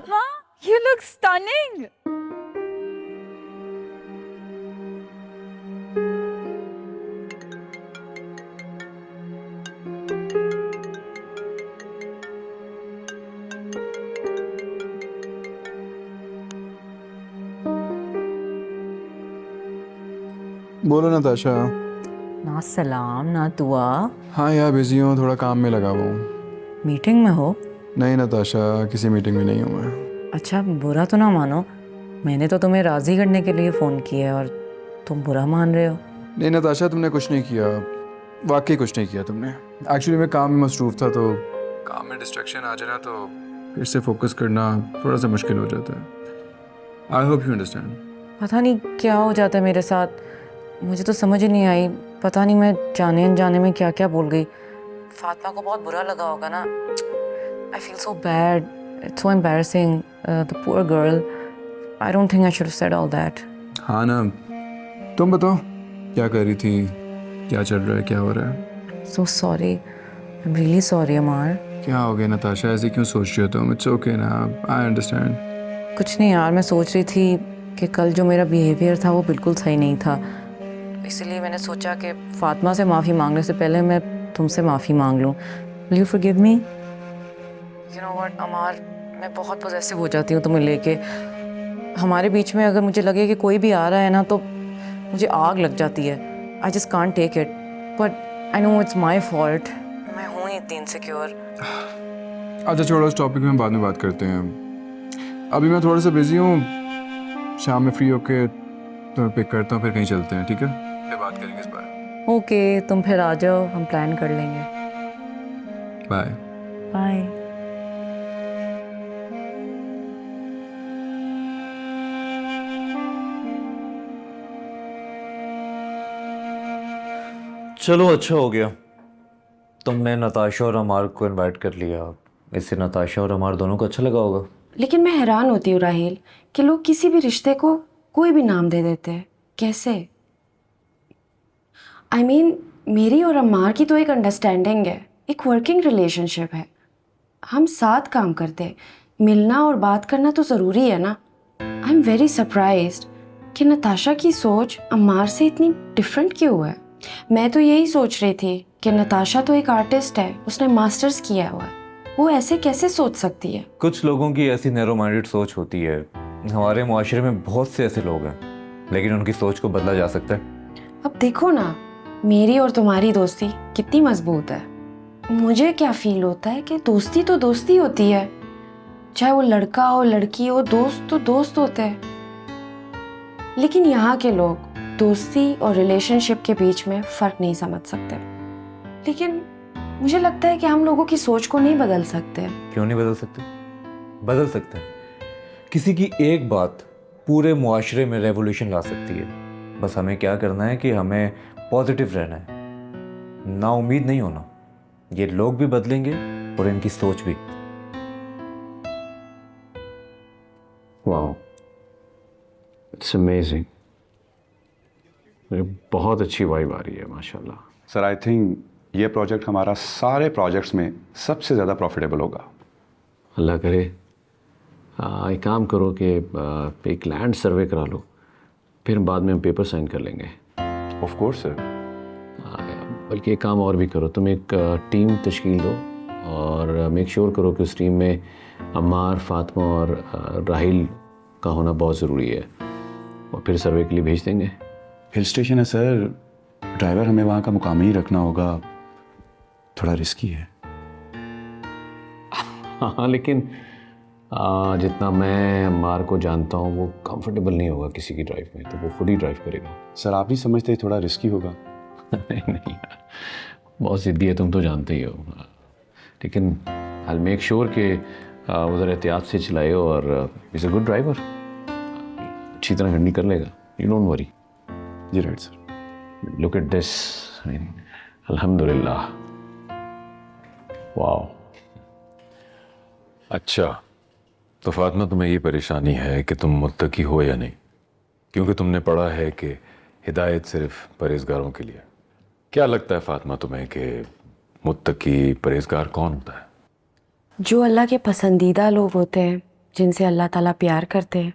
Fatma, you look stunning. बोलो नताशा। ना सलाम ना दुआ। हाँ यार बिजी हूँ, थोड़ा काम में लगा हुआ हूँ। मीटिंग में हो? नहीं नताशा, किसी मीटिंग में नहीं हूँ मैं। अच्छा बुरा तो ना मानो, मैंने तो तुम्हें राज़ी करने के लिए फ़ोन किया है और तुम बुरा मान रहे हो। नहीं नताशा, तुमने कुछ नहीं किया, वाकई कुछ नहीं किया तुमने। एक्चुअली मैं काम में मसरूफ़ था, तो काम में डिस्ट्रैक्शन आ जाए ना तो फिर से फोकस करना थोड़ा सा मुश्किल हो जाता है। I hope you understand. पता नहीं क्या हो जाता है मेरे साथ, मुझे तो समझ ही नहीं आई। पता नहीं मैं जाने अनजाने में क्या क्या बोल गई। फातिमा को बहुत बुरा लगा होगा ना। I feel so bad, it's so embarrassing, the poor girl. I don't think I should have said all that. हाँ ना, तुम बताओ क्या कर रही थी, क्या चल रहा है, क्या हो रहा है? So sorry, I am really sorry Amar. क्या हो गया नताशा, ऐसे क्यों सोच रही हो तुम? इट्स ओके ना, आई अंडरस्टैंड। कुछ नहीं यार, मैं सोच रही थी कि कल जो मेरा बिहेवियर था वो बिल्कुल सही नहीं था, इसलिए मैंने सोचा कि फातिमा से माफ़ी मांगने से पहले मैं तुमसे माफ़ी मांग लूँ। Will you forgive me? You know what Amar, मैं बहुत पॉसेसिव हो जाती हूँ तुम्हें लेके। हमारे बीच में अगर मुझे लगे कि कोई भी आ रहा है ना तो मुझे आग लग जाती है। I just can't take it, but I know it's my fault. मैं हूँ ही इतनी इनसिक्योर। अच्छा छोड़ो, इस टॉपिक में हम बाद में बात करते हैं। अभी मैं थोड़ा सा बिजी हूँ, शाम में फ्री होके तुम्हें पिक करता हूँ, फिर कहीं चलते हैं, ठीक है? फिर बात करेंगे इस बारे में। ओके, तुम फिर आ जाओ, हम प्लान कर लेंगे। बाय। बाय। चलो अच्छा हो गया तुमने नताशा और अमार को इनवाइट कर लिया, इससे नताशा और अमार दोनों को अच्छा लगा होगा। लेकिन मैं हैरान होती हूँ राहिल कि लोग किसी भी रिश्ते को कोई भी नाम दे देते हैं। कैसे? आई मीन मेरी और अम्मार की तो एक अंडरस्टैंडिंग है, एक वर्किंग रिलेशनशिप है, हम साथ काम करते हैं, मिलना और बात करना तो ज़रूरी है ना। आई एम वेरी सरप्राइज्ड कि नताशा की सोच अम्मार से इतनी डिफरेंट क्यों है। मैं तो यही सोच रही थी कि नताशा तो एक आर्टिस्ट है, उसने मास्टर्स किया हुआ है, वो ऐसे कैसे सोच सकती है। कुछ लोगों की ऐसी नैरो माइंडेड सोच होती है। हमारे मुआशरे में बहुत से ऐसे लोग हैं, लेकिन उनकी सोच को बदला जा सकता है। अब देखो ना, मेरी और तुम्हारी दोस्ती कितनी मजबूत है। मुझे क्या फील होता है कि दोस्ती तो दोस्ती होती है, चाहे वो लड़का हो लड़की हो, दोस्त तो दोस्त होते हैं। लेकिन यहाँ के लोग दोस्ती और रिलेशनशिप के बीच में फर्क नहीं समझ सकते। लेकिन मुझे लगता है कि हम लोगों की सोच को नहीं बदल सकते। क्यों नहीं बदल सकते? बदल सकते हैं। किसी की एक बात पूरे मुआशरे में रेवोल्यूशन ला सकती है। बस हमें क्या करना है कि हमें पॉजिटिव रहना है, ना उम्मीद नहीं होना। ये लोग भी बदलेंगे और इनकी सोच भी। Wow, it's amazing. बहुत अच्छी वाइब आ रही है माशाल्लाह। सर आई थिंक ये प्रोजेक्ट हमारा सारे प्रोजेक्ट्स में सबसे ज़्यादा प्रॉफिटेबल होगा। अल्लाह करे। एक काम करो कि एक लैंड सर्वे करा लो, फिर बाद में हम पेपर साइन कर लेंगे। Of course sir. बल्कि एक काम और भी करो, तुम एक टीम तश्कील दो और मेक श्योर करो कि उस टीम में अम्मार, फातिमा और राहिल का होना बहुत ज़रूरी है, और फिर सर्वे के लिए भेज देंगे। हिल स्टेशन है सर, ड्राइवर हमें वहाँ का मुकामी ही रखना होगा, थोड़ा रिस्की है। हाँ लेकिन जितना मैं अम्मार को जानता हूँ वो कंफर्टेबल नहीं होगा किसी की ड्राइव में, तो वो खुद ही ड्राइव करेगा। सर आप नहीं समझते थोड़ा रिस्की होगा? नहीं नहीं यार, बहुत ज़िद्दी है, तुम तो जानते ही हो। लेकिन आई विल मेक श्योर कि वो ज़रा एहतियात से चलाए, और इज़ अ गुड ड्राइवर, अच्छी तरह हैंडल कर लेगा। You don't worry. जी right sir. Look at this, अल्हम्दुलिल्लाह। वाओ। अच्छा, तो फातिमा तुम्हें ये परेशानी है कि तुम मुत्तकी हो या नहीं, क्योंकि तुमने पढ़ा है कि हिदायत सिर्फ परहेजगारों के लिए। क्या लगता है फातिमा तुम्हें कि मुत्तकी परहेजगार कौन होता है? जो अल्लाह के पसंदीदा लोग होते हैं जिनसे अल्लाह ताला प्यार करते हैं।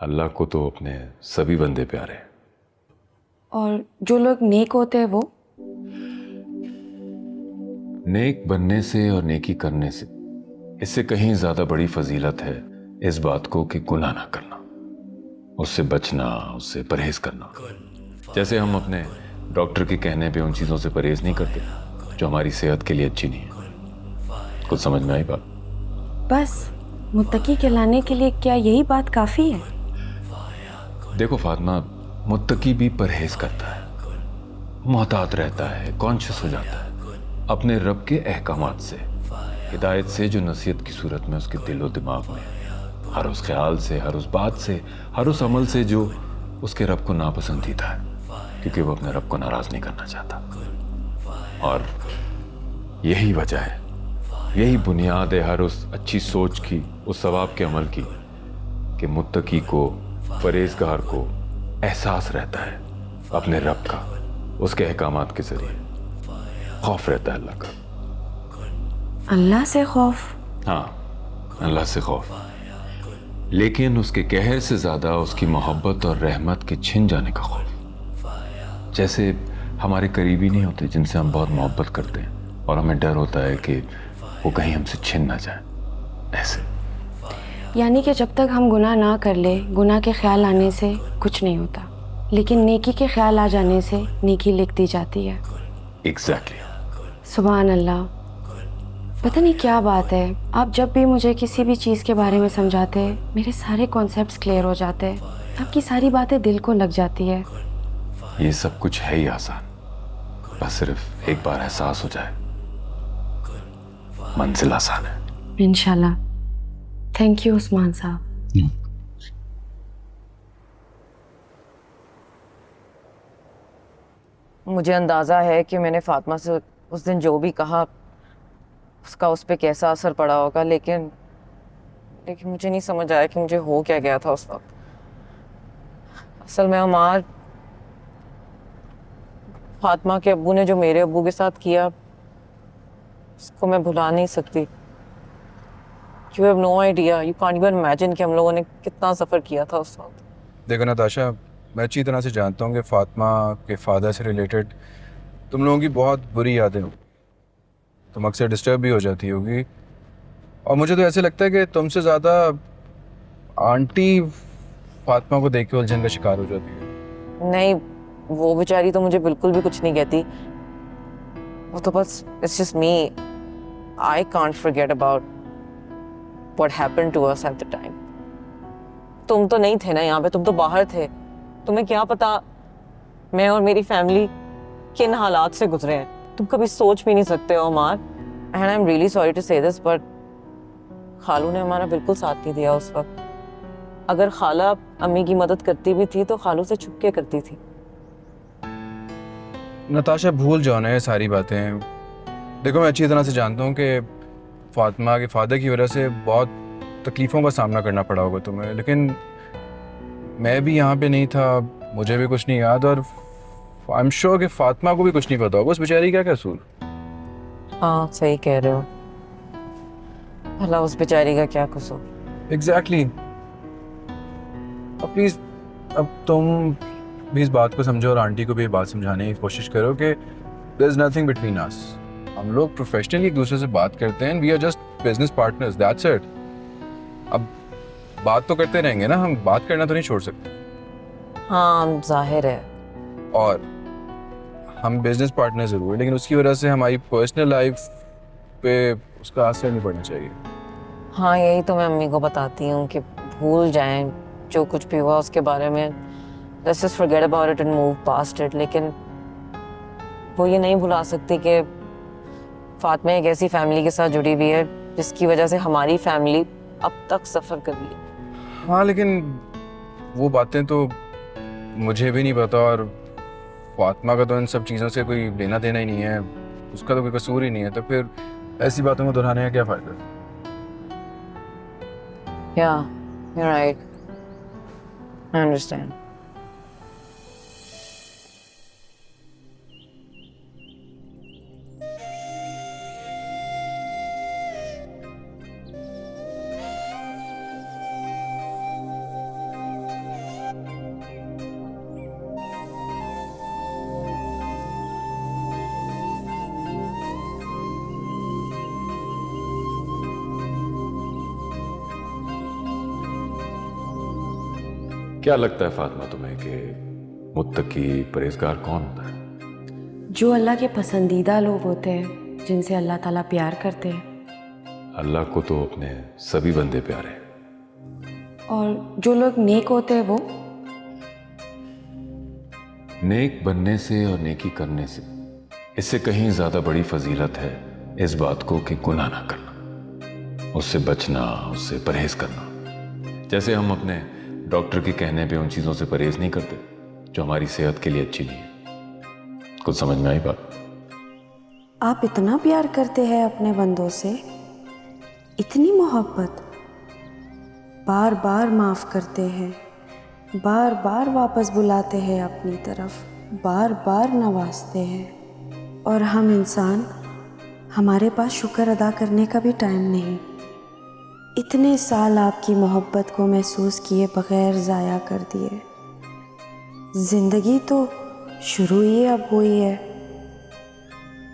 अल्लाह को तो अपने सभी बंदे प्यारे हैं। और जो लोग नेक होते हैं वो नेक बनने से और नेकी करने से इससे कहीं ज्यादा बड़ी फजीलत है इस बात को कि गुनाह ना करना, उससे बचना, उससे परहेज करना। जैसे हम अपने डॉक्टर के कहने पे उन चीजों से परहेज नहीं करते जो हमारी सेहत के लिए अच्छी नहीं है। कुछ समझ में आई बात? बस मुत्तकी कहलाने के लिए क्या यही बात काफ़ी है? देखो फातिमा, मुत्तकी भी परहेज करता है, मोहतात रहता है, कॉन्शियस हो जाता है अपने रब के अहकामात से, हिदायत से जो नसीहत की सूरत में उसके दिल और दिमाग में, हर उस ख्याल से, हर उस बात से, हर उस अमल से जो उसके रब को नापसंदीदा है, क्योंकि वो अपने रब को नाराज नहीं करना चाहता। और यही वजह है, यही बुनियाद है हर उस अच्छी सोच की, उस सवाब के अमल की, कि मुत्तकी को, परहेजगार को एहसास रहता है अपने रब का, उसके अहकामात के जरिए खौफ रहता है अल्लाह का। अल्लाह से खौफ? हाँ, अल्लाह से खौफ, लेकिन उसके कहर से ज्यादा उसकी मोहब्बत और रहमत के छिन जाने का खौफ। जैसे हमारे करीबी नहीं होते जिनसे हम बहुत मोहब्बत करते हैं और हमें डर होता है कि वो कहीं हमसे छिन ना जाए, ऐसे। यानी कि जब तक हम गुनाह ना कर ले, गुनाह के ख्याल आने से कुछ नहीं होता, लेकिन नेकी के ख्याल आ जाने से नेकी लिख दी जाती है। एग्जैक्टली। सुभान अल्लाह। पता नहीं क्या बात है, आप जब भी मुझे किसी भी चीज़ के बारे में समझाते हैं मेरे सारे कॉन्सेप्ट्स क्लियर हो जाते हैं, आपकी सारी बातें दिल को लग जाती है। ये सब कुछ है ही आसान, बस सिर्फ एक बार एहसास हो जाए, मंजिल आसान है। इंशाल्लाह। थैंक यू उस्मान साहब। मुझे अंदाज़ा है कि मैंने फातिमा से उस दिन जो भी कहा उसका उस पर कैसा असर पड़ा होगा, लेकिन मुझे नहीं समझ आया कि मुझे हो क्या गया था उस वक्त। असल में अमार, फातिमा के अब्बू ने जो मेरे अब्बू के साथ किया उसको मैं भुला नहीं सकती। You have no idea, you can't even imagine कि हम लोगों ने कितना सफ़र किया था उस वक्त। देखो नताशा, मैं अच्छी तरह से जानता हूँ कि फातिमा के फादर से रिलेटेड तुम लोगों की बहुत बुरी यादें हो, तुम अक्सर डिस्टर्ब भी हो जाती होगी, और मुझे तो ऐसे लगता है कि तुमसे ज़्यादा आंटी फातिमा को देख के उलझन का शिकार हो जाती है। नहीं, वो बेचारी तो मुझे बिल्कुल भी कुछ नहीं कहती, वो तो बस it's just me, I can't forget about what happened to us at the time. तुम तो नहीं थे ना यहाँ पे, तुम तो बाहर थे, तुम्हें क्या पता मैं और मेरी फैमिली किन हालात से गुजरे हैं, तुम कभी सोच भी नहीं सकते हो Amar. And I am really sorry to say this, but खालू ने हमारा बिल्कुल साथ नहीं दिया उस वक्त। अगर खाला अम्मी की मदद करती भी थी तो खालू से छुप के करती थी। नताशा भूल जाओ ना ये सारी बातें। देखो मैं अच्छी तरह से जानता हूँ कि फातिमा के फादर की वजह से बहुत तकलीफ़ों का सामना करना पड़ा होगा तुम्हें, लेकिन मैं भी यहाँ पे नहीं था, मुझे भी कुछ नहीं याद, और आई एम श्योर कि फातिमा को भी कुछ नहीं पता होगा उस बेचारी का क्या कसूर। हाँ सही कह रहे हो, भला उस बेचारी का क्या कसूर। एग्जैक्टली। अब प्लीज़, अब तुम भी इस बात को समझो और आंटी को भी ये बात समझाने की कोशिश करो कि there is nothing between us. हम लोग प्रोफेशनली एक दूसरे से बात करते हैं, we are just business partners, that's it. अब बात तो करते रहेंगे ना, हम बात करना तो नहीं छोड़ सकते। हाँ जाहिर है, और हम बिजनेस पार्टनर ज़रूर है, लेकिन उसकी वजह से हमारी पर्सनल लाइफ पे उसका असर नहीं पड़ना चाहिए। हाँ यही तो मैं अम्मी को बताती हूँ कि भूल जाएं जो कुछ भी हुआ उसके बारे में, let's just forget about it and move past it. लेकिन वो ये नहीं भुला सकती कि फातिमा एक ऐसी फैमिली के साथ जुड़ी हुई है जिसकी वजह से हमारी फैमिली अब तक सफ़र कर रही है। हाँ लेकिन वो बातें तो मुझे भी नहीं पता, और फातिमा का तो इन सब चीज़ों से कोई लेना देना ही नहीं है, उसका तो कोई कसूर ही नहीं है, तो फिर ऐसी बातों को दोहराने का क्या फ़ायदा। Yeah, you're right. I understand. क्या लगता है फातिमा तुम्हें कि मुत्तकी परहेजगार कौन होता है? जो अल्लाह के पसंदीदा लोग होते हैं, जिनसे अल्लाह ताला प्यार करते हैं। अल्लाह को तो अपने सभी बंदे प्यारे हैं। और जो लोग नेक होते हैं वो नेक बनने से और नेकी करने से इससे कहीं ज्यादा बड़ी फजीलत है इस बात को कि गुनाह ना करना, उससे बचना, उससे परहेज करना। जैसे हम अपने डॉक्टर के कहने पे उन चीजों से परहेज नहीं करते जो हमारी सेहत के लिए अच्छी नहीं है। कुछ समझ में आई बात? आप इतना प्यार करते हैं अपने बंदों से, इतनी मोहब्बत, बार बार माफ़ करते हैं, बार बार वापस बुलाते हैं अपनी तरफ, बार बार नवाजते हैं, और हम इंसान, हमारे पास शुक्र अदा करने का भी टाइम नहीं। इतने साल आपकी मोहब्बत को महसूस किए बगैर ज़ाया कर दिए। ज़िंदगी तो शुरू ही अब हुई है,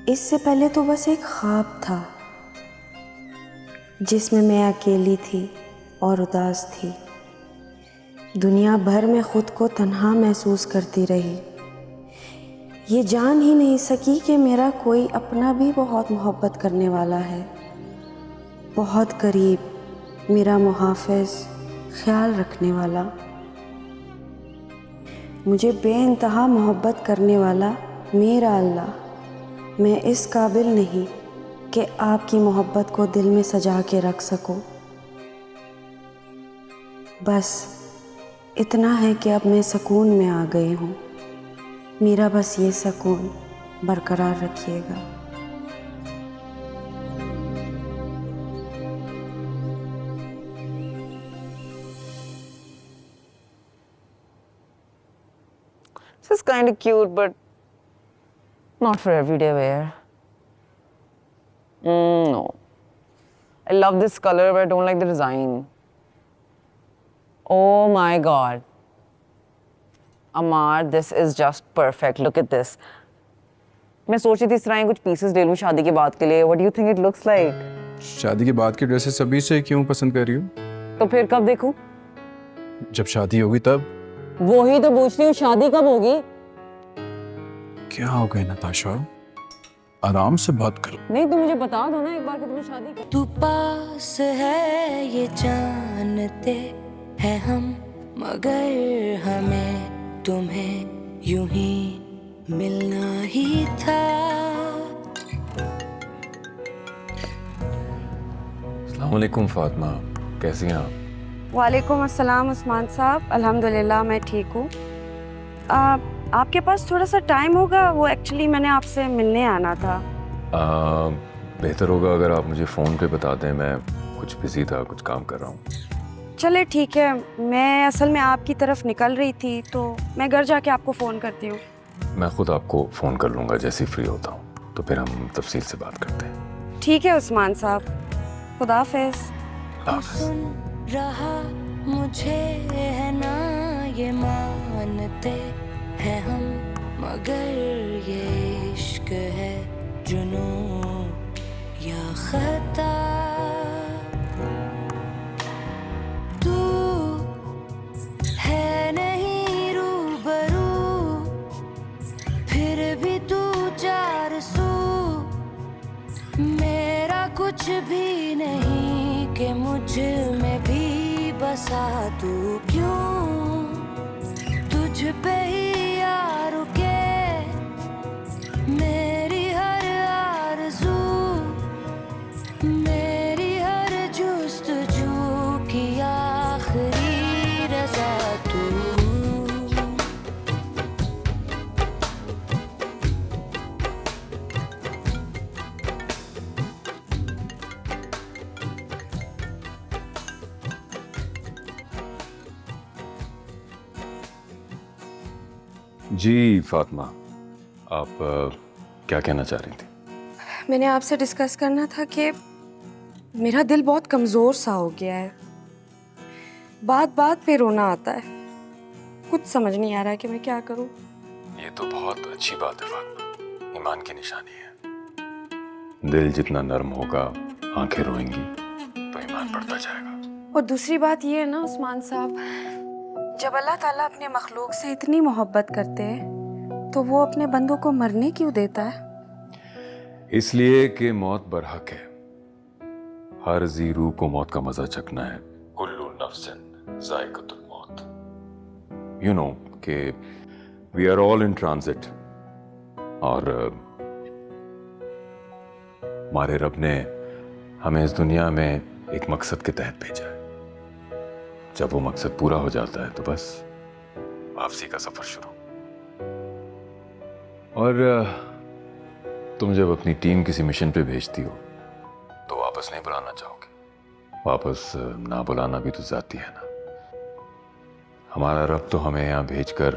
इससे पहले तो बस एक ख्वाब था जिसमें मैं अकेली थी और उदास थी। दुनिया भर में ख़ुद को तन्हा महसूस करती रही। ये जान ही नहीं सकी कि मेरा कोई अपना भी बहुत मोहब्बत करने वाला है, बहुत करीब, मेरा मुहाफ़िज़, ख्याल रखने वाला, मुझे बेइंतहा मोहब्बत करने वाला मेरा अल्लाह। मैं इस काबिल नहीं कि आपकी मोहब्बत को दिल में सजा के रख सकूं। बस इतना है कि अब मैं सुकून में आ गई हूँ। मेरा बस ये सुकून बरकरार रखिएगा। This is kind of cute, but not for everyday wear. No. I love this color, but I don't like the design. Oh my God. Amar, this is just perfect. Look at this. मैं सोच रही थी इस तरह कुछ pieces ले लूँ शादी के बाद के लिए. What do you think it looks like? शादी के बाद की ड्रेसेस सभी से क्यों पसंद कर रही हो? तो फिर कब देखूं? जब शादी होगी तब। वो ही तो पूछ रही हूँ, शादी कब होगी? क्या हो गया नताशा? आराम से बात करो। नहीं तो मुझे बता दो ना एक बार कि तुम्हें शादी कब? तू पास है ये जानते हैं हम, मगर हमें तुम्हें यूं ही मिलना ही था। अस्सलाम वालेकुम फातिमा, कैसी हैं आप? वालेकुम अस्सलाम उस्मान साहब, अल्हम्दुलिल्लाह मैं ठीक हूँ। आपके पास थोड़ा सा टाइम होगा? वो एक्चुअली मैंने आपसे मिलने आना था। बेहतर होगा अगर आप मुझे फ़ोन पे बता दें, मैं कुछ बिजी था, कुछ काम कर रहा हूँ। चले ठीक है, मैं असल में आपकी तरफ निकल रही थी तो मैं घर जाके आपको फ़ोन करती हूँ। मैं खुद आपको फ़ोन कर लूँगा जैसे ही फ्री होता हूँ, तो फिर हम तफसील से बात करते हैं। ठीक है उस्मान साहब, खुदा हाफिज़। सुन रहा मुझे है ना ये मानते हैं हम, मगर ये इश्क है जुनून या खता। तू है नहीं रूबरू, फिर भी तू चार सू, मेरा कुछ भी नहीं कि मुझ में भी बसा तू। क्यों तुझ पे ही यार के मेरी हर आरज़ू, मेरी हर जुस्तजू की आखिरी रज़ा तू। जी फातिमा, आप क्या कहना चाह रही थी? मैंने आपसे डिस्कस करना था कि मेरा दिल बहुत कमज़ोर सा हो गया है, बात बात पे रोना आता है, कुछ समझ नहीं आ रहा है कि मैं क्या करूं। ये तो बहुत अच्छी बात है फातिमा, ईमान की निशानी है। दिल जितना नरम होगा, आंखें रोएंगी तो ईमान बढ़ता जाएगा। और दूसरी बात ये है ना उस्मान साहब, जब अल्लाह ताला अपने मखलूक से इतनी मोहब्बत करते हैं तो वो अपने बंदों को मरने क्यों देता है? इसलिए कि मौत बरहक है। हर जी रूह को मौत का मजा चखना है। कुल्लु नफ्सिन जायकतुल मौत। यू नो कि we are all in transit, और हमारे रब ने हमें इस दुनिया में एक मकसद के तहत भेजा है। जब वो मकसद पूरा हो जाता है तो बस वापसी का सफर शुरू। और तुम जब अपनी टीम किसी मिशन पे भेजती हो तो वापस नहीं बुलाना चाहोगे। वापस ना बुलाना भी तो जाती है ना। हमारा रब तो हमें यहाँ भेजकर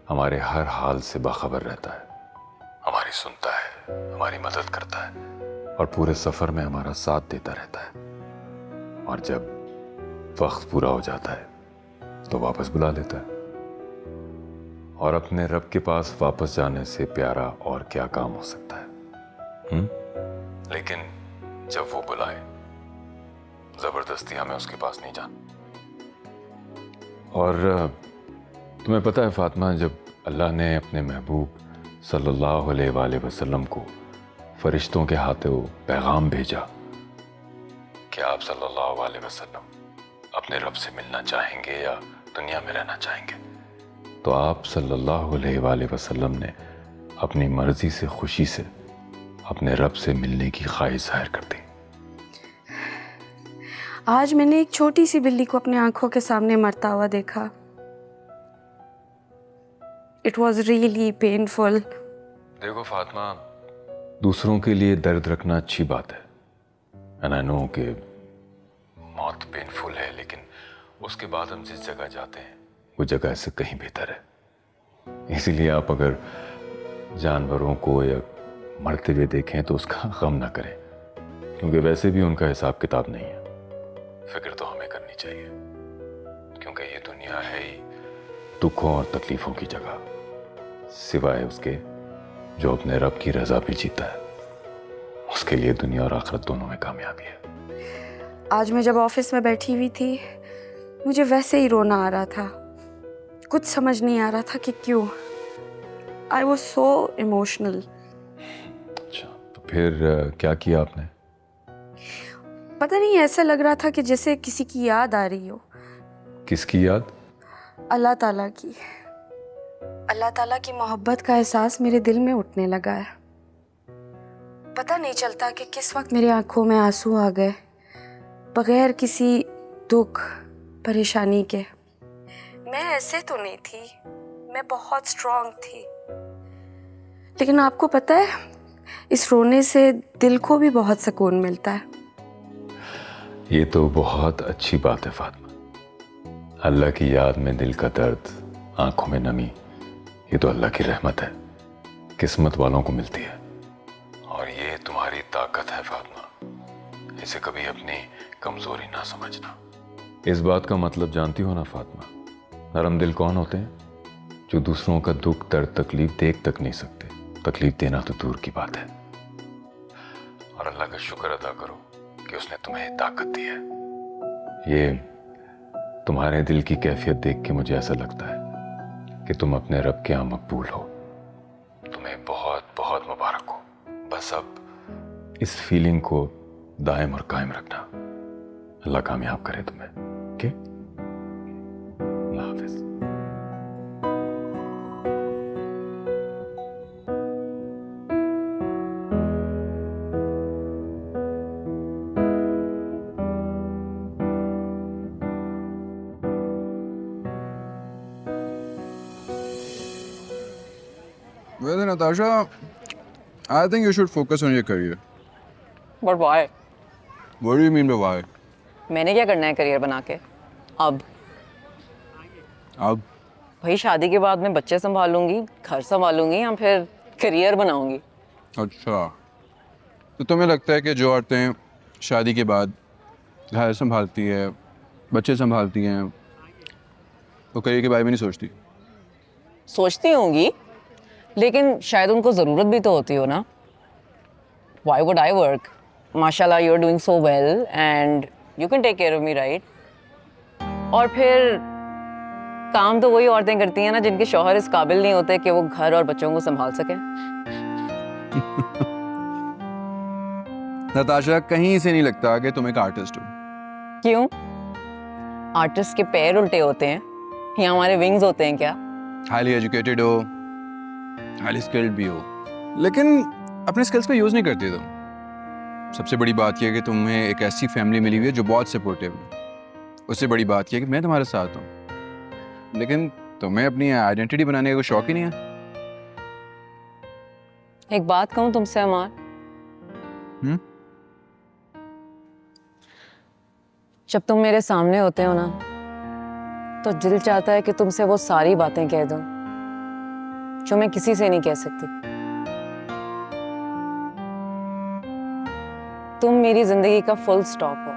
हमारे हर हाल से बाखबर रहता है, हमारी सुनता है, हमारी मदद करता है और पूरे सफर में हमारा साथ देता रहता है। और जब वक्त पूरा हो जाता है तो वापस बुला लेता है। और अपने रब के पास वापस जाने से प्यारा और क्या काम हो सकता है? लेकिन जब वो बुलाए, जबरदस्ती हमें उसके पास नहीं जाना। और तुम्हें पता है फातिमा, जब अल्लाह ने अपने महबूब सल्लल्लाहु अलैहि वसल्लम को फरिश्तों के हाथों पैगाम भेजा कि आप सल्लल्लाहु अलैहि वसल्लम अपने रब से मिलना चाहेंगे या दुनिया में रहना चाहेंगे, तो आप सल्लल्लाहु अलैहि वसल्लम ने अपनी मर्जी से, खुशी से अपने रब से मिलने की ख्वाहिश जाहिर कर दी। आज मैंने एक छोटी सी बिल्ली को अपने आंखों के सामने मरता हुआ देखा। It was really painful. देखो फातिमा, दूसरों के लिए दर्द रखना अच्छी बात है। एंड आई नो कि मौत पेनफुल है, लेकिन उसके बाद हम जिस जगह जाते हैं वो जगह इससे कहीं बेहतर है। इसीलिए आप अगर जानवरों को या मरते हुए देखें तो उसका गम ना करें, क्योंकि वैसे भी उनका हिसाब किताब नहीं है। फिक्र तो हमें करनी चाहिए, क्योंकि ये दुनिया है ही दुखों और तकलीफों की जगह, सिवाय उसके जो अपने रब की रजा पे जीता है। उसके लिए दुनिया और आखिरत दोनों में कामयाबी है। आज मैं जब ऑफिस में बैठी हुई थी, मुझे वैसे ही रोना आ रहा था। कुछ समझ नहीं आ रहा था कि क्यों। I was so emotional. अच्छा, तो फिर क्या किया आपने? पता नहीं, ऐसा लग रहा था कि जैसे किसी की याद आ रही हो। किसकी याद? अल्लाह ताला की। अल्लाह ताला की मोहब्बत का एहसास मेरे दिल में उठने लगा है। पता नहीं चलता कि किस वक्त मेरी आंखों में आंसू आ गए, बगैर किसी दुख परेशानी के। मैं ऐसे तो नहीं थी, मैं बहुत स्ट्रांग थी, लेकिन आपको पता है, इस रोने से दिल को भी बहुत सुकून मिलता है। ये तो बहुत अच्छी बात है फातिमा। अल्लाह की याद में दिल का दर्द, आंखों में नमी, ये तो अल्लाह की रहमत है, किस्मत वालों को मिलती है। और ये तुम्हारी ताकत है फातिमा, इसे कभी अपनी कमजोरी ना समझना। इस बात का मतलब जानती हो ना फातिमा, नरम दिल कौन होते हैं? जो दूसरों का दुख, दर्द, तकलीफ देख तक नहीं सकते, तकलीफ देना तो दूर की बात है। और अल्लाह का शुक्र अदा करो कि उसने तुम्हें ताकत दी है। ये तुम्हारे दिल की कैफियत देख के मुझे ऐसा लगता है कि तुम अपने रब के यहाँ मकबूल हो। तुम्हें बहुत बहुत मुबारक हो। बस अब इस फीलिंग को दायम और कायम रखना। अल्लाह कामयाब करे तुम्हें। Okay, Allah Hafiz. Well, Natasha, I think you should focus on your career. But why? What do you mean by why? मैंने क्या करना है करियर बना के? अब भाई शादी के बाद मैं बच्चे संभालूंगी, घर संभालूंगी या फिर करियर बनाऊंगी? अच्छा, तो तुम्हें लगता है कि जो औरतें शादी के बाद घर संभालती है, बच्चे संभालती हैं, वो करियर के बारे में नहीं सोचती? सोचती होंगी, लेकिन शायद उनको ज़रूरत भी तो होती हो ना। Why would I work? माशाल्लाह, you're doing so well and you can take care of me, right? और फिर काम तो वही औरतें करती हैं ना जिनके शौहर इस काबिल नहीं होते कि वो घर और बच्चों को संभाल सके। नताशा, कहीं से नहीं लगता कि तुम एक आर्टिस्ट हो। क्यों? आर्टिस्ट के पैर उल्टे होते हैं या हमारे विंग्स होते हैं क्या? हाईली एजुकेटेड हो, हाईली स्किल्ड भी हो, लेकिन अपने स्किल्स पे यूज नहीं करती तुम। सबसे बड़ी बात यह है कि तुम्हें एक ऐसी फैमिली मिली हुई है जो बहुत सपोर्टिव है। उससे बड़ी बात यह है कि मैं तुम्हारे साथ हूँ, लेकिन तुम्हें अपनी आइडेंटिटी बनाने का कोई शौक ही नहीं है। एक बात कहूँ तुमसे अमार, जब तुम मेरे सामने होते हो ना तो दिल चाहता है कि तुमसे वो सारी बातें कह दूं जो मैं किसी से नहीं कह सकती। तुम मेरी जिंदगी का फुल स्टॉप हो।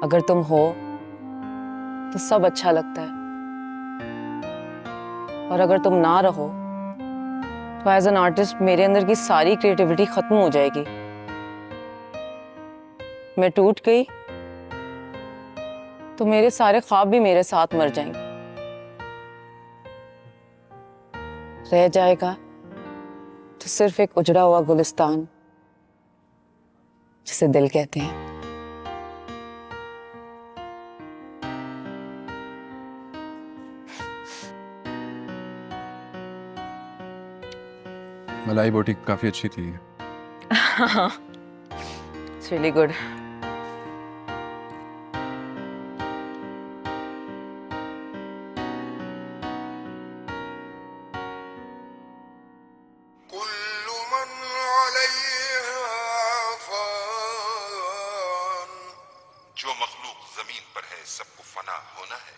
अगर तुम हो तो सब अच्छा लगता है, और अगर तुम ना रहो तो एज एन आर्टिस्ट मेरे अंदर की सारी क्रिएटिविटी खत्म हो जाएगी। मैं टूट गई तो मेरे सारे ख्वाब भी मेरे साथ मर जाएंगे। रह जाएगा तो सिर्फ एक उजड़ा हुआ गुलिस्तान जिसे दिल कहते हैं। मलाई बोटी काफी अच्छी थी। It's really good. जो मखलूक जमीन पर है सबको फना होना है।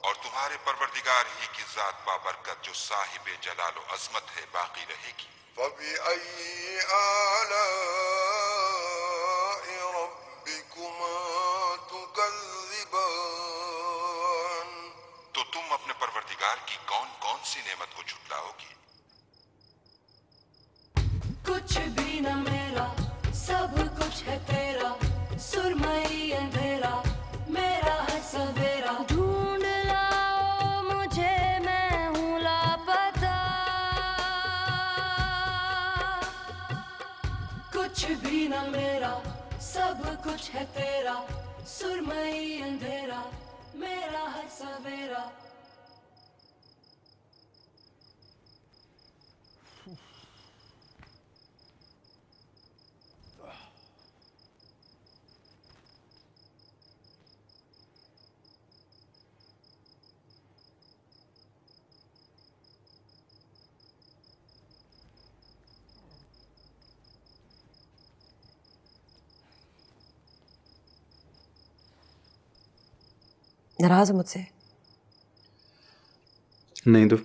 और तुम्हारे परवरदिगार ही की जात बाबरकत जो साहिबे जलाल व अजमत है बाकी रहेगी। तो तुम अपने परवरदिगार की कौन कौन सी नेमत को झुटलाओगी? कुछ भी न मेरा, सब कुछ है तेरा, सुरमई अंधेरा, मेरा है सवेरा। ढूंढ लाओ मुझे, मैं हूँ लापता। कुछ भी न मेरा, सब कुछ है तेरा, सुरमई अंधेरा, मेरा है सवेरा। नाराज हो मुझसे? नहीं तो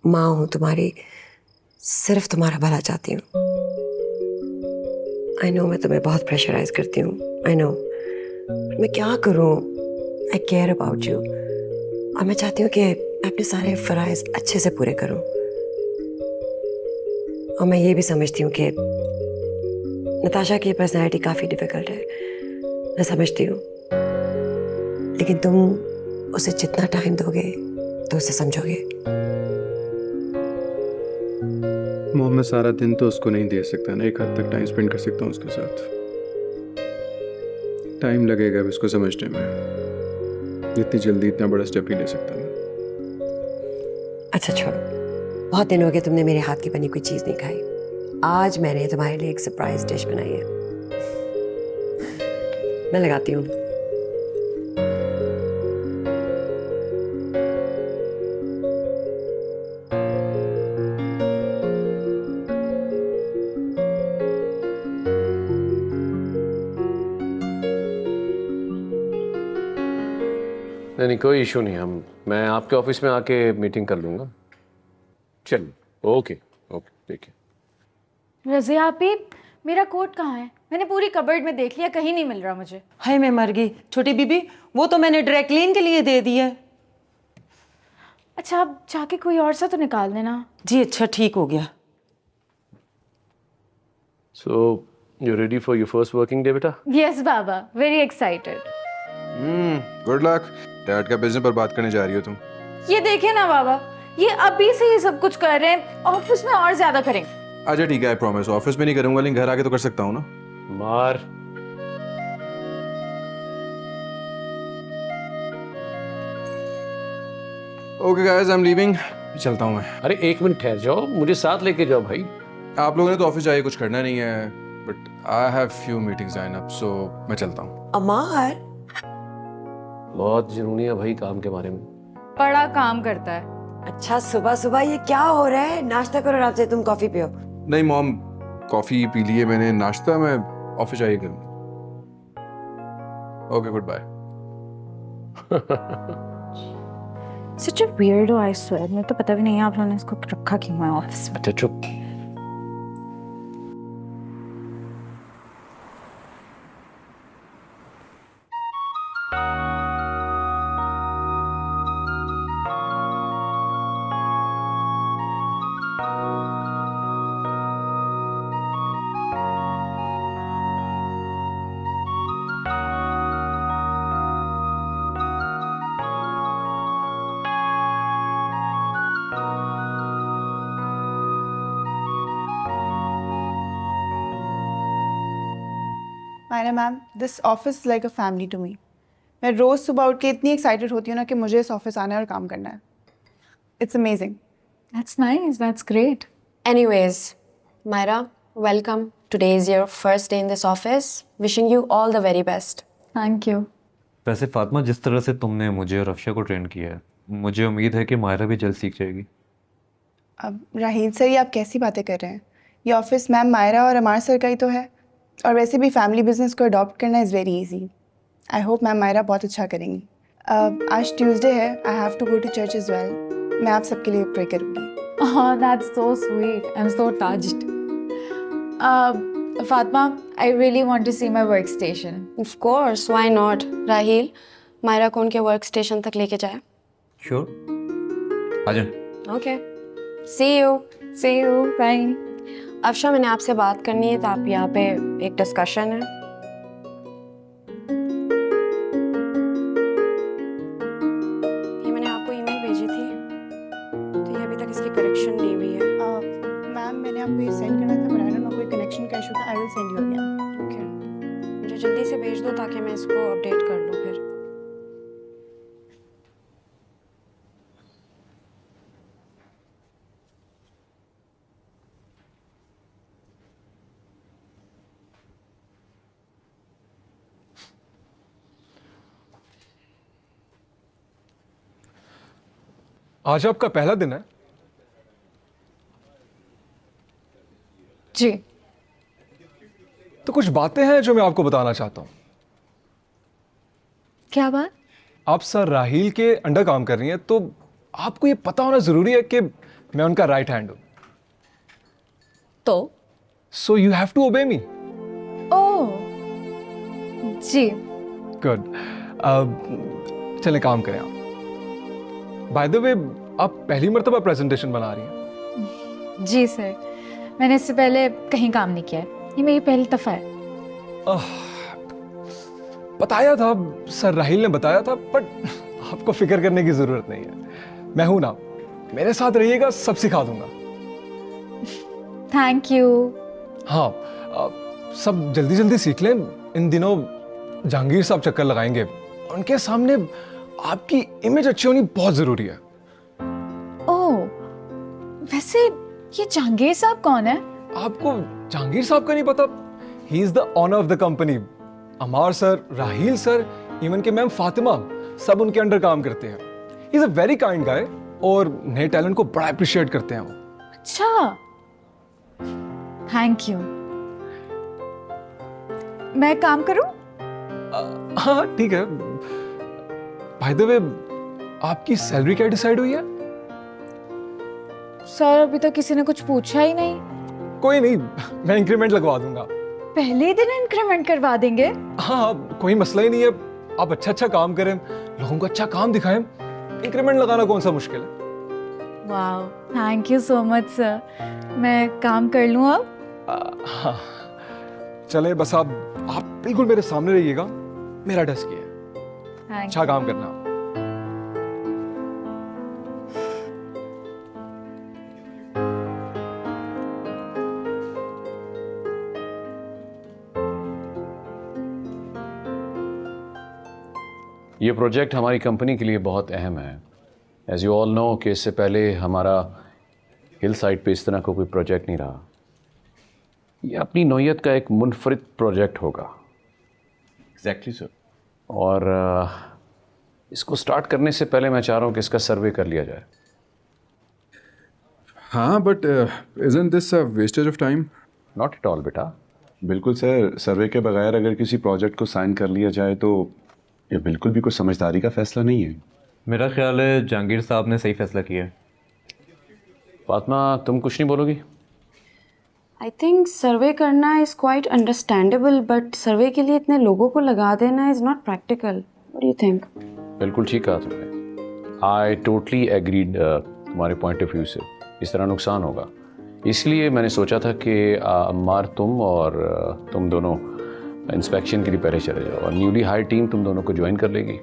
माँ हूं तुम्हारी, सिर्फ तुम्हारा भला चाहती हूँ। आई नो मैं तुम्हें बहुत प्रेशराइज करती हूँ, आई नो, मैं क्या करूँ? आई केयर अबाउट यू, और मैं चाहती हूँ कि मैं अपने सारे फ़राइज़ अच्छे से पूरे करूँ। और मैं ये भी समझती हूँ कि नताशा की पर्सनैलिटी काफ़ी डिफ़िकल्ट है, मैं समझती हूँ, लेकिन तुम उसे जितना टाइम दोगे तो उसे समझोगे। मोहम्मद, मैं सारा दिन तो उसको नहीं दे सकता ना, एक हद तक टाइम स्पेंड कर सकता हूँ उसके साथ। टाइम लगेगा अब इसको समझने में, इतनी जल्दी इतना बड़ा स्टेप नहीं ले सकता मैं। अच्छा छोड़ो, बहुत दिन हो गए तुमने मेरे हाथ की बनी कोई चीज़ नहीं खाई। आज मैंने तुम्हारे लिए एक सरप्राइज डिश बनाई है, मैं लगाती हूँ। नहीं, कोई इशू नहीं, मैं आपके ऑफिस में आके मीटिंग कर लूँगा। चलिए, ओके ओके, देखिए। रज़िया आपी, मेरा कोट कहाँ है? मैंने पूरी कबर्ड में देख लिया, कहीं नहीं मिल रहा मुझे। हाय मैं मर गई। छोटी बीबी, वो तो मैंने ड्राई क्लीन के लिए दे दिया है। अच्छा अब जाके कोई और सा तो निकाल देना। जी अच्छा ठीक हो गया। So, you ready for your first working day, बेटा? यस बाबा, very excited. Good luck. Dad का बिजनेस बर्बाद करने जा रही हो तुम। ये देखे ना बाबा, ये अभी से ये सब कुछ कर रहे हैं, ऑफिस में और ज्यादा करेंगे। अच्छा ठीक है, आई प्रॉमिस ऑफिस में नहीं करूंगा, लेकिन घर आके तो कर सकता हूँ ना। मार। Okay guys, I am leaving. चलता हूँ मैं। अरे 1 मिनट ठहर जाओ, मुझे साथ लेके जाओ भाई। आप लोगों ने तो ऑफिस जाके कुछ करना नहीं है, but I have few meetings line up, so मैं चलता हूँ। अमार बहुत जुनूनी है भाई काम के बारे में। बड़ा काम करता है। अच्छा सुबह सुबह ये क्या हो रहा है? नाश्ता करो आराम से, तुम कॉफी पियो। नहीं मॉम, कॉफी पी ली है मैंने, नाश्ता मैं ऑफिस जाके करूँगा। Okay, goodbye. Such a weirdo, I swear. मुझे तो पता भी नहीं है आप लोगों ने इसको रखा क्यों है ऑफिस में। अच्छा चुप। Myra ma'am, this office is like a family to me. मैं रोज़ सुबह उठ के इतनी एक्साइटेड होती हूँ ना कि मुझे इस ऑफिस आना है और काम करना है। It's amazing. That's nice, that's great. Anyways, Myra, welcome. Today is your first day in this office. Wishing you all the very best. Thank you. वैसे फातिमा, जिस तरह से तुमने मुझे और अफशा को ट्रेन किया है, मुझे उम्मीद है कि मायरा भी जल्द सीख जाएगी। अब राहील सर, ये आप कैसी बातें कर रहे हैं? ये ऑफिस मैम मायरा और अमार सर का ही तो है, और वैसे भी फैमिली बिजनेस को अडॉप्ट करना is very easy. I hope ma'am Myra बहुत अच्छा करेंगी। आज ट्यूसडे है, I have to go to church is well. मैं आप सबके लिए प्रे करूँगी। Oh, that's so sweet. I'm so touched. Fatma, I really want to see my workstation. Of course, why not? Rahil, Myra को उनके workstation तक लेके जाए। श्योर, आ जाओ। Okay. See you. See you. Bye. Afsha, मैंने आपसे बात करनी है, तो आप यहाँ पे एक डिस्कशन है। ये मैंने आपको ईमेल भेजी थी, तो ये अभी तक इसकी करेक्शन नहीं हुई है। मैम, मैंने आपको ये सेंड करना था, पर आई डोंट नो कोई कनेक्शन का इशू था। I will send you again. Okay, मुझे जल्दी से भेज दो ताकि मैं इसको अपडेट कर लूँ फिर। आज आपका पहला दिन है? जी। तो कुछ बातें हैं जो मैं आपको बताना चाहता हूं। क्या बात? आप सर राहील के अंडर काम कर रही हैं, तो आपको ये पता होना जरूरी है कि मैं उनका राइट हैंड हूं। तो so you have to obey me. Oh ji. Good. चले काम करें आप। बाय द वे, आप पहली मर्तबा प्रेजेंटेशन बना रही हैं? जी सर, मैंने इससे पहले कहीं काम नहीं किया है, ये मेरी पहली दफ़ा है। बताया था सर, राहील ने बताया था, बट आपको फिक्र करने की जरूरत नहीं है। मैं हूं ना, मेरे साथ रहिएगा, सब सिखा दूंगा। Thank you. हाँ, सब जल्दी जल्दी सीख लें। इन दिनों जहांगीर साहब चक्कर लगाएंगे, उनके सामने आपकी इमेज अच्छी होनी बहुत जरूरी है। ओह, वैसे ये जहांगीर साहब कौन है? आपको जहांगीर साहब का नहीं पता? He is the owner of the company. Amar sir, Raheel sir, even के मैम फातिमा, सब उनके अंडर काम करते हैं। He is a very kind guy, और नए टैलेंट को बड़ा अप्रिशिएट करते हैं वो। अच्छा, थैंक यू। मैं काम करूं? हाँ ठीक है। बाय द वे, आपकी सैलरी क्या डिसाइड हुई है? सर, अभी तक किसी ने कुछ पूछा ही नहीं। कोई नहीं, मैं इंक्रीमेंट लगवा दूंगा। पहले दिन इंक्रीमेंट करवा देंगे? हाँ, कोई मसला ही नहीं है। आप अच्छा काम करें, लोगों को अच्छा काम दिखाएं, इंक्रीमेंट लगाना कौन सा मुश्किल है। वाह, thank you so much sir. मैं काम कर लूँ अब? हाँ चले, बस आप बिल्कुल मेरे सामने रहिएगा, मेरा डेस्क ही है। थैंक अच्छा काम करना। ये प्रोजेक्ट हमारी कंपनी के लिए बहुत अहम है। एज यू ऑल नो कि इससे पहले हमारा हिल साइड पे इस तरह का कोई प्रोजेक्ट नहीं रहा। ये अपनी नौयत का एक मुनफरिद प्रोजेक्ट होगा। Exactly sir. और इसको स्टार्ट करने से पहले मैं चाह रहा हूँ कि इसका सर्वे कर लिया जाए। हाँ, but isn't this a wastage of time? Not at all बेटा। बिल्कुल सर, सर्वे के बगैर अगर किसी प्रोजेक्ट को साइन कर लिया जाए तो ये बिल्कुल भी कोई समझदारी का फैसला नहीं है। मेरा ख्याल है जहांगीर साहब ने सही फैसला किया है। फातिमा, तुम कुछ नहीं बोलोगी? आई थिंक सर्वे करना इज़ क्वाइट अंडरस्टैंडेबल, बट सर्वे के लिए इतने लोगों को लगा देना is not practical. What do you think? बिल्कुल ठीक कहा तुमने। आई टोटली एग्रीड तुम्हारे पॉइंट ऑफ व्यू से। इस तरह नुकसान होगा, इसलिए मैंने सोचा था कि अम्मार तुम और तुम दोनों इंस्पेक्शन के लिए पहले चले जाओ और न्यूली हायर टीम तुम दोनों को ज्वाइन कर लेगी।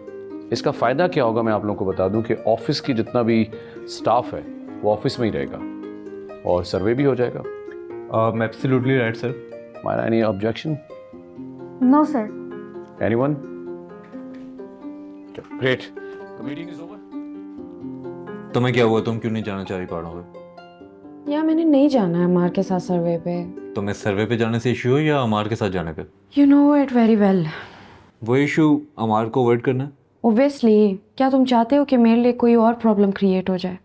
इसका फ़ायदा क्या होगा मैं आप लोगों को बता दूं कि ऑफिस की जितना भी स्टाफ है वो ऑफिस में ही रहेगा और सर्वे भी हो जाएगा। Absolutely right sir. Myra, any objection? No sir. Anyone? Great, the meeting is over. तुम्हें क्या हुआ, तुम क्यों नहीं जाना चाह रही पहाड़ों पे? या मैंने नहीं जाना है अमार के साथ सर्वे पे। तुम्हें सर्वे पे जाने से इशू है या अमार के साथ जाने पे? You know it very well. वो इशू अमार को अवॉइड करना है। ओब्वियसली, क्या तुम चाहते हो कि मेरे लिए कोई और प्रॉब्लम क्रिएट हो जाए?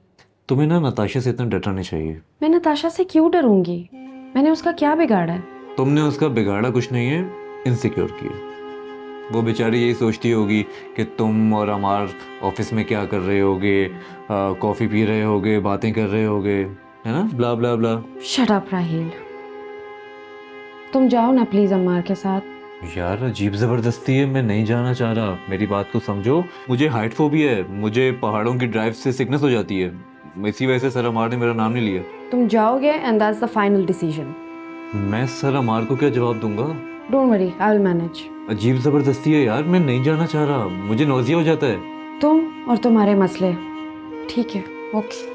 तुम्हें ना नताशा से इतना डरना नहीं चाहिए। मैं नताशा से क्यों डरूंगी? मैंने उसका क्या बिगाड़ा है? तुमने उसका बिगाड़ा कुछ नहीं है, इनसिक्योर किया। वो बेचारी यही सोचती होगी कि तुम और अमार ऑफिस में क्या कर रहे होगे, कॉफ़ी पी रहे होगे, बातें कर रहे होगे, है ना, ब्ला ब्ला ब्ला। शट अप राहील, तुम जाओ ना प्लीज अम्मार के साथ। यार अजीब ज़बरदस्ती है, मैं नहीं जाना चाह रहा, मेरी बात को समझो। मुझे हाइट फोबिया है, मुझे पहाड़ों की ड्राइव से सिकनेस हो जाती है, इसी वजह से सर अमार ने मेरा नाम नहीं लिया। तुम जाओगे and that's the final decision. मैं सर अमार को क्या जवाब दूंगा? Don't worry, I will manage. अजीब ज़बरदस्ती है यार, मैं नहीं जाना चाह रहा, मुझे नौजिया हो जाता है। तुम और तुम्हारे मसले। ठीक है, ओके।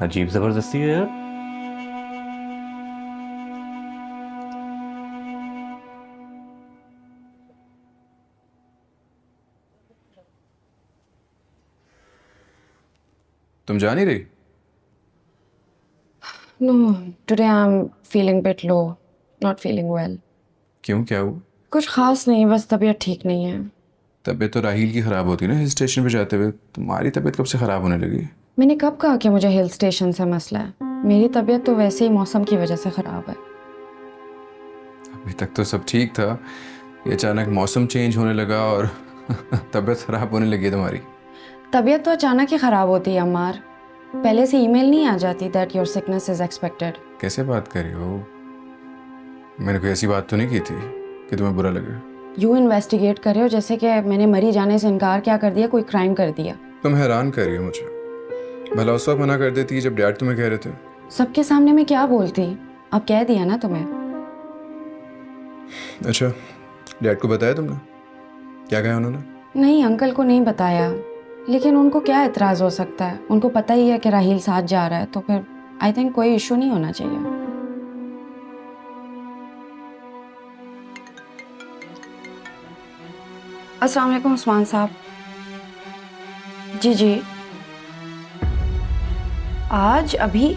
अजीब ज़बरदस्ती है यार। तुम जा नहीं रही? No, today I am feeling bit low, not feeling well. क्यों, क्या हुआ? कुछ खास नहीं, बस तबीयत ठीक नहीं है। तबीयत तो राहील की ख़राब होती है ना हिल स्टेशन पे जाते हुए, तुम्हारी तबीयत कब से ख़राब होने लगी? मैंने कब कहा कि मुझे हिल स्टेशन से मसला है? मेरी तबीयत तो वैसे ही मौसम की वजह से ख़राब है। अभी तक तो सब ठीक था, ये अचानक मौसम चेंज होने लगा और तबीयत ख़राब होने लगी तुम्हारी। तबीयत तो अचानक ही ख़राब होती है अम्मार, पहले से ईमेल नहीं आ जाती that your sickness is expected. कैसे बात कर रही हो? मैंने कोई ऐसी बात तो नहीं की थी कि तुम्हें बुरा लगे। यू इन्वेस्टिगेट कर रहे हो जैसे कि मैंने मरी जाने से इनकार क्या कर दिया, कोई क्राइम कर दिया। तुम हैरान कर रही हो मुझे। भला उस वक्त मना कर देती जब डैड तुम्हें कह रहे थे। सबके सामने मैं क्या बोलती, अब कह दिया ना तुम्हें। अच्छा, डैड को बताया तुमने? क्या कहा उन्होंने? नहीं, अंकल को नहीं बताया, लेकिन उनको क्या एतराज़ हो सकता है? उनको पता ही है कि राहील साथ जा रहा है, तो फिर आई थिंक कोई इशू नहीं होना चाहिए। अस्सलाम वालेकुम उस्मान साहब। जी जी, आज अभी